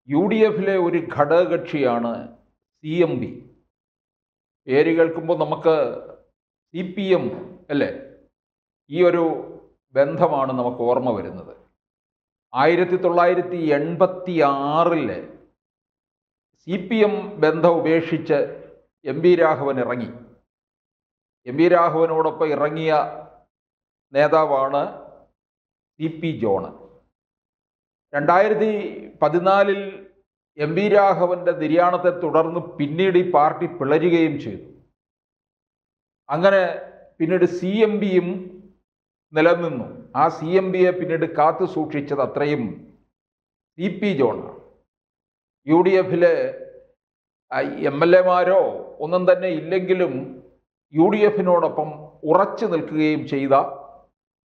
U D എഫിലെ ഒരു ഘടകകക്ഷിയാണ് C M P. പേര് കേൾക്കുമ്പോൾ നമുക്ക് സി പി എം അല്ലേ, ഈ ഒരു ബന്ധമാണ് നമുക്ക് ഓർമ്മ വരുന്നത്. 1986 സി പി എം ബന്ധം ഉപേക്ഷിച്ച് എം വി രാഘവൻ ഇറങ്ങി. എം വി രാഘവനോടൊപ്പം ഇറങ്ങിയ നേതാവാണ് C P John. 2014 M V രാഘവൻ്റെ നിര്യാണത്തെ തുടർന്ന് പിന്നീട് ഈ പാർട്ടി പിളരുകയും ചെയ്തു. അങ്ങനെ പിന്നീട് സി എം പിയും നിലനിന്നു. ആ സി എം പിയെ പിന്നീട് കാത്തു സൂക്ഷിച്ചത് അത്രയും സി പി ജോണാണ്. യു ഡി എഫിലെ എം എൽ എമാരോ ഒന്നും തന്നെ ഇല്ലെങ്കിലും യു ഡി എഫിനോടൊപ്പം ഉറച്ചു നിൽക്കുകയും ചെയ്ത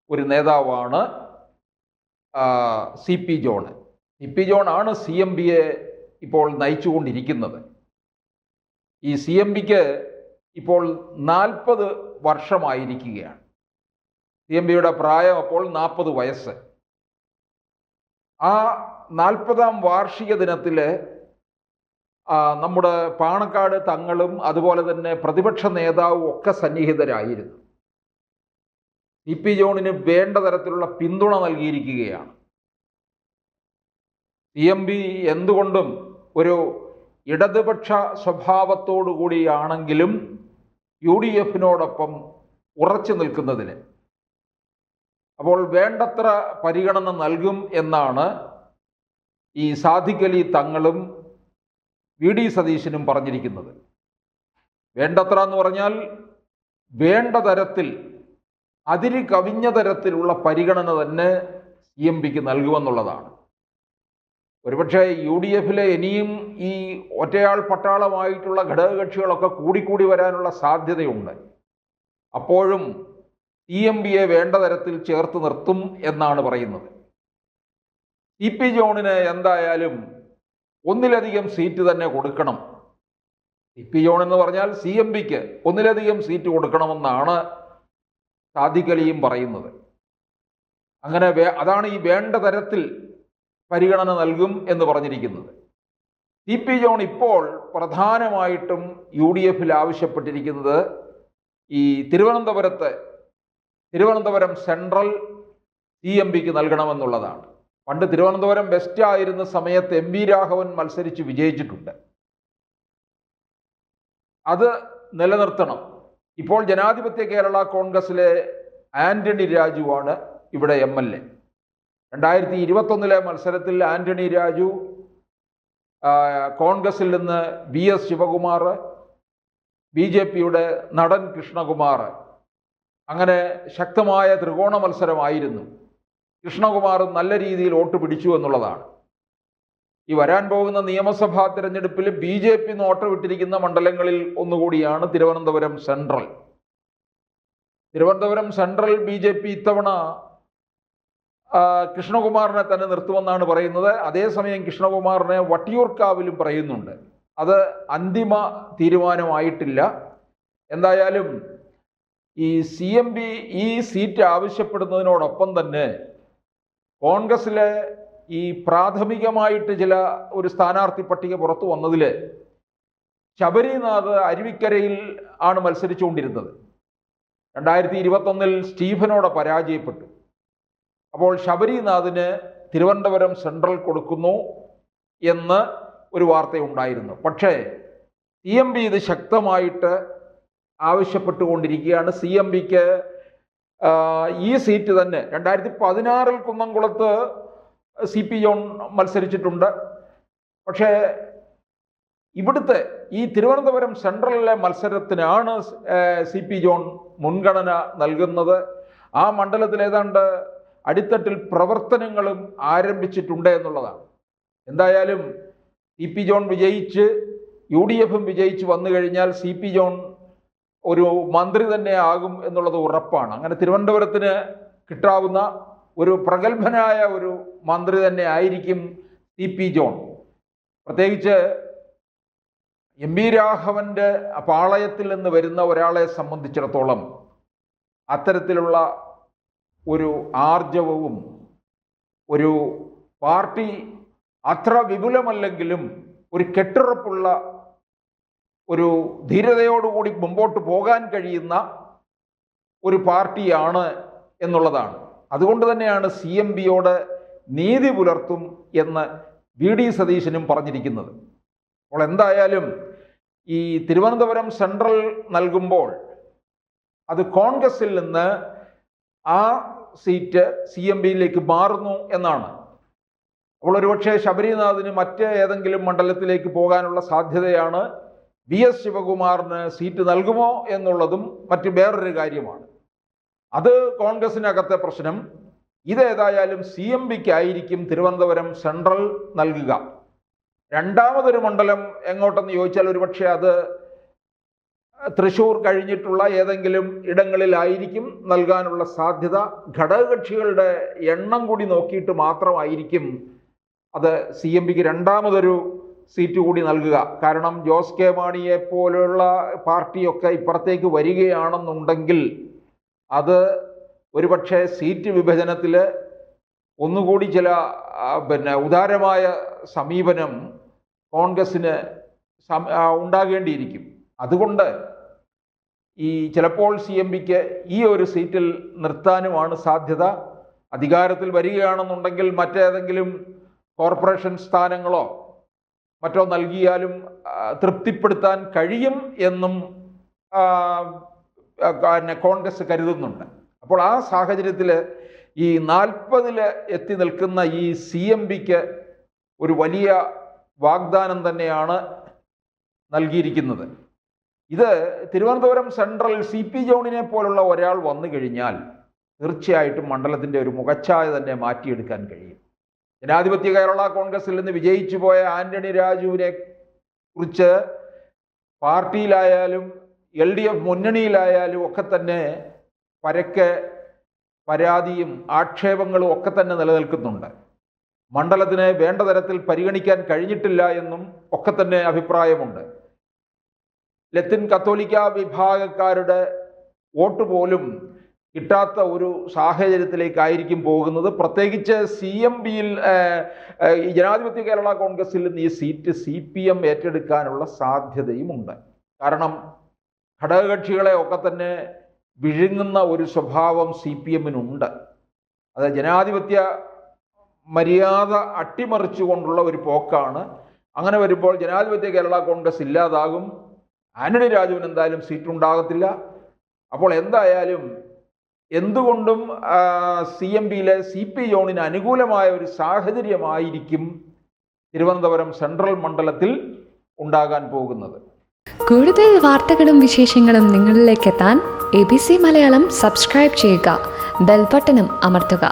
ഒരു നേതാവാണ് C P John. C P John ആണ് സി എം പിയെ ഇപ്പോൾ നയിച്ചുകൊണ്ടിരിക്കുന്നത്. ഈ സി എം പിക്ക് ഇപ്പോൾ 40 വർഷമായിരിക്കുകയാണ്. സി എം പിയുടെ പ്രായം അപ്പോൾ 40 വയസ്സ്. ആ 40ാം വാർഷിക ദിനത്തിൽ നമ്മുടെ പാണക്കാട് തങ്ങളും അതുപോലെ തന്നെ പ്രതിപക്ഷ നേതാവും ഒക്കെ സന്നിഹിതരായിരുന്നു. സി പി ജോണിന് വേണ്ട തരത്തിലുള്ള പിന്തുണ നൽകിയിരിക്കുകയാണ്. സി എം പി എന്തുകൊണ്ടും ഒരു ഇടതുപക്ഷ സ്വഭാവത്തോടു കൂടിയാണെങ്കിലും യു ഡി എഫിനോടൊപ്പം ഉറച്ചു നിൽക്കുന്നതിന് അപ്പോൾ വേണ്ടത്ര പരിഗണന നൽകും എന്നാണ് ഈ സാദിഖ് അലി തങ്ങളും വി ഡി സതീശനും പറഞ്ഞിരിക്കുന്നത്. വേണ്ടത്ര എന്ന് പറഞ്ഞാൽ വേണ്ട തരത്തിൽ, അതിര് കവിഞ്ഞ തരത്തിലുള്ള പരിഗണന തന്നെ സി എം പിക്ക് നൽകുമെന്നുള്ളതാണ്. ഒരുപക്ഷെ യു ഡി എഫിലെ ഇനിയും ഈ ഒറ്റയാൾ പട്ടാളമായിട്ടുള്ള ഘടകകക്ഷികളൊക്കെ കൂടിക്കൂടി വരാനുള്ള സാധ്യതയുണ്ട്. അപ്പോഴും സി എം പിയെ വേണ്ട തരത്തിൽ ചേർത്ത് നിർത്തും എന്നാണ് പറയുന്നത്. സി പി ജോണിന് എന്തായാലും ഒന്നിലധികം സീറ്റ് തന്നെ കൊടുക്കണം. സി പി ജോൺ എന്ന് പറഞ്ഞാൽ സി എം പിക്ക് ഒന്നിലധികം സീറ്റ് കൊടുക്കണമെന്നാണ് സാദിഖ് അലിയും പറയുന്നത്. അങ്ങനെ അതാണ് ഈ വേണ്ട തരത്തിൽ പരിഗണന നൽകും എന്ന് പറഞ്ഞിരിക്കുന്നത്. സി പി ജോൺ ഇപ്പോൾ പ്രധാനമായിട്ടും യു ഡി എഫിൽ ആവശ്യപ്പെട്ടിരിക്കുന്നത് ഈ തിരുവനന്തപുരം സെൻട്രൽ സി എം പിക്ക് നൽകണമെന്നുള്ളതാണ്. പണ്ട് തിരുവനന്തപുരം വെസ്റ്റ് ആയിരുന്ന സമയത്ത് എം വി രാഘവൻ മത്സരിച്ച് വിജയിച്ചിട്ടുണ്ട്. അത് നിലനിർത്തണം. ഇപ്പോൾ ജനാധിപത്യ കേരള കോൺഗ്രസിലെ ആന്റണി രാജുവാണ് ഇവിടെ എം എൽ എ. 2021 മത്സരത്തിൽ ആന്റണി രാജു കോൺഗ്രസിൽ നിന്ന് V S Sivakumar, B J പിയുടെ നടൻ കൃഷ്ണകുമാർ, അങ്ങനെ ശക്തമായ ത്രികോണ മത്സരമായിരുന്നു. കൃഷ്ണകുമാർ നല്ല രീതിയിൽ വോട്ട് പിടിച്ചു എന്നുള്ളതാണ്. ഈ വരാൻ പോകുന്ന നിയമസഭാ തിരഞ്ഞെടുപ്പിൽ ബി ജെ പി നോട്ട് വിട്ടിരിക്കുന്ന മണ്ഡലങ്ങളിൽ ഒന്നുകൂടിയാണ് Thiruvananthapuram central. Thiruvananthapuram central B J P ഇത്തവണ കൃഷ്ണകുമാറിനെ തന്നെ നിർത്തുമെന്നാണ് പറയുന്നത്. അതേസമയം കൃഷ്ണകുമാറിനെ വട്ടിയൂർക്കാവിലും പറയുന്നുണ്ട്. അത് അന്തിമ തീരുമാനമായിട്ടില്ല. എന്തായാലും ഈ സി എം പി ഈ സീറ്റ് ആവശ്യപ്പെടുന്നതിനോടൊപ്പം തന്നെ കോൺഗ്രസിലെ ഈ പ്രാഥമികമായിട്ട് ഒരു സ്ഥാനാർത്ഥി പട്ടിക പുറത്തു വന്നതിൽ ശബരിനാഥ് അരുവിക്കരയിൽ ആണ് മത്സരിച്ചുകൊണ്ടിരുന്നത്. 2021 സ്റ്റീഫനോട് പരാജയപ്പെട്ടു. അപ്പോൾ ശബരിനാഥിന് തിരുവനന്തപുരം സെൻട്രൽ കൊടുക്കുന്നു എന്ന് ഒരു വാർത്തയുണ്ടായിരുന്നു. പക്ഷേ സി എം പി ഇത് ശക്തമായിട്ട് ആവശ്യപ്പെട്ടുകൊണ്ടിരിക്കുകയാണ്. സി എം പിക്ക് ഈ സീറ്റ് തന്നെ 2016 കുന്നംകുളത്ത് സി പി ജോൺ മത്സരിച്ചിട്ടുണ്ട്. പക്ഷേ ഇവിടുത്തെ ഈ തിരുവനന്തപുരം സെൻട്രലിലെ മത്സരത്തിനാണ് സി പി ജോൺ മുൻഗണന നൽകുന്നത്. ആ മണ്ഡലത്തിൽ ഏതാണ്ട് അടിത്തട്ടിൽ പ്രവർത്തനങ്ങളും ആരംഭിച്ചിട്ടുണ്ട് എന്നുള്ളതാണ്. എന്തായാലും സി പി ജോൺ വിജയിച്ച് യു ഡി എഫും വിജയിച്ച് വന്നു കഴിഞ്ഞാൽ സി പി ജോൺ ഒരു മന്ത്രി തന്നെ ആകും എന്നുള്ളത് ഉറപ്പാണ്. അങ്ങനെ തിരുവനന്തപുരത്തിന് കിട്ടാവുന്ന ഒരു പ്രഗത്ഭനായ ഒരു മന്ത്രി തന്നെ ആയിരിക്കും സി പി ജോൺ. പ്രത്യേകിച്ച് എം വി രാഘവൻ്റെ പാളയത്തിൽ നിന്ന് വരുന്ന ഒരാളെ സംബന്ധിച്ചിടത്തോളം അത്തരത്തിലുള്ള ഒരു ആർജവവും ഒരു പാർട്ടി അത്ര വിപുലമല്ലെങ്കിലും ഒരു കെട്ടുറപ്പുള്ള, ഒരു ധീരതയോടുകൂടി മുമ്പോട്ട് പോകാൻ കഴിയുന്ന ഒരു പാർട്ടിയാണ് എന്നുള്ളതാണ്. അതുകൊണ്ട് തന്നെയാണ് CMBയോട് നീതി പുലർത്തും എന്ന് VD സതീശനും പറഞ്ഞിരിക്കുന്നത്. അപ്പോൾ എന്തായാലും ഈ തിരുവനന്തപുരം സെൻട്രൽ നൽകുമ്പോൾ അത് കോൺഗ്രസിൽ നിന്ന് ആ സീറ്റ് CMBയിലേക്ക് മാറുന്നു എന്നാണ്. അപ്പോൾ ഒരുപക്ഷെ ശബരിനാഥിന് മറ്റ് ഏതെങ്കിലും മണ്ഡലത്തിലേക്ക് പോകാനുള്ള സാധ്യതയാണ്. VS ശിവകുമാറിന് സീറ്റ് നൽകുമോ എന്നുള്ളതും മറ്റ് വേറൊരു കാര്യമാണ്. അത് കോൺഗ്രസിനകത്തെ പ്രശ്നം. ഇതേതായാലും CMBക്കായിരിക്കും തിരുവനന്തപുരം സെൻട്രൽ നൽകുക. രണ്ടാമതൊരു മണ്ഡലം എങ്ങോട്ടെന്ന് ചോദിച്ചാൽ ഒരുപക്ഷെ അത് തൃശ്ശൂർ കഴിഞ്ഞിട്ടുള്ള ഏതെങ്കിലും ഇടങ്ങളിലായിരിക്കും നൽകാനുള്ള സാധ്യത. ഘടകകക്ഷികളുടെ എണ്ണം കൂടി നോക്കിയിട്ട് മാത്രമായിരിക്കും അത് CMBക്ക് രണ്ടാമതൊരു സീറ്റ് കൂടി നൽകുക. കാരണം ജോസ് കെ മാണിയെ പോലുള്ള പാർട്ടിയൊക്കെ ഇപ്പുറത്തേക്ക് വരികയാണെന്നുണ്ടെങ്കിൽ അത് ഒരുപക്ഷെ സീറ്റ് വിഭജനത്തിൽ ഒന്നുകൂടി ചില ഉദാരമായ സമീപനം കോൺഗ്രസ്സിന് ഉണ്ടാകേണ്ടിയിരിക്കും. അതുകൊണ്ട് ചിലപ്പോൾ CMBക്ക് ഈ ഒരു സീറ്റിൽ നിർത്താനുമാണ് സാധ്യത. അധികാരത്തിൽ വരികയാണെന്നുണ്ടെങ്കിൽ മറ്റേതെങ്കിലും കോർപ്പറേഷൻ സ്ഥാനങ്ങളോ മറ്റോ നൽകിയാലും തൃപ്തിപ്പെടുത്താൻ കഴിയും എന്നും കോൺഗ്രസ് കരുതുന്നുണ്ട്. അപ്പോൾ ആ സാഹചര്യത്തിൽ ഈ 40 എത്തി നിൽക്കുന്ന ഈ CMBക്ക് ഒരു വലിയ വാഗ്ദാനം തന്നെയാണ് നൽകിയിരിക്കുന്നത്. ഇത് തിരുവനന്തപുരം സെൻട്രൽ CP ജോണിനെ പോലുള്ള ഒരാൾ വന്നു കഴിഞ്ഞാൽ തീർച്ചയായിട്ടും മണ്ഡലത്തിൻ്റെ ഒരു മുഖച്ഛായ തന്നെ മാറ്റിയെടുക്കാൻ കഴിയും. ജനാധിപത്യ കേരള കോൺഗ്രസിൽ നിന്ന് വിജയിച്ചു പോയ ആന്റണി രാജുവിനെ കുറിച്ച് പാർട്ടിയിലായാലും LDF മുന്നണിയിലായാലും ഒക്കെ തന്നെ പരക്കെ പരാതിയും ആക്ഷേപങ്ങളും ഒക്കെ തന്നെ നിലനിൽക്കുന്നുണ്ട്. മണ്ഡലത്തിനെ വേണ്ട തരത്തിൽ പരിഗണിക്കാൻ കഴിഞ്ഞിട്ടില്ല എന്നും ഒക്കെ തന്നെ അഭിപ്രായമുണ്ട്. ലത്തീൻ കത്തോലിക്ക വിഭാഗക്കാരുടെ വോട്ട് പോലും കിട്ടാത്ത ഒരു സാഹചര്യത്തിലേക്കായിരിക്കും പോകുന്നത്. പ്രത്യേകിച്ച് CMBയിൽ ജനാധിപത്യ കേരള കോൺഗ്രസിൽ നിന്ന് ഈ സീറ്റ് CPM ഏറ്റെടുക്കാനുള്ള സാധ്യതയുമുണ്ട്. കാരണം ഘടകകക്ഷികളെ ഒക്കെ തന്നെ വിഴുങ്ങുന്ന ഒരു സ്വഭാവം CPMനുണ്ട്. അത് ജനാധിപത്യ മര്യാദ അട്ടിമറിച്ചുകൊണ്ടുള്ള ഒരു പോക്കാണ്. അങ്ങനെ വരുമ്പോൾ ജനാധിപത്യ കേരള കോൺഗ്രസ് ഇല്ലാതാകും. ആന്റണി രാജുവിന് എന്തായാലും സീറ്റുണ്ടാകത്തില്ല. അപ്പോൾ എന്തായാലും എന്തുകൊണ്ടും CMBയിലെ CP ജോണിന് അനുകൂലമായ ഒരു സാഹചര്യമായിരിക്കും തിരുവനന്തപുരം സെൻട്രൽ മണ്ഡലത്തിൽ ഉണ്ടാകാൻ പോകുന്നത്. കൂടുതൽ വാർത്തകളും വിശേഷങ്ങളും നിങ്ങളിലേക്ക് എത്താൻ ABC മലയാളം സബ്സ്ക്രൈബ് ചെയ്യുക, ബെൽ ബട്ടണും അമർത്തുക.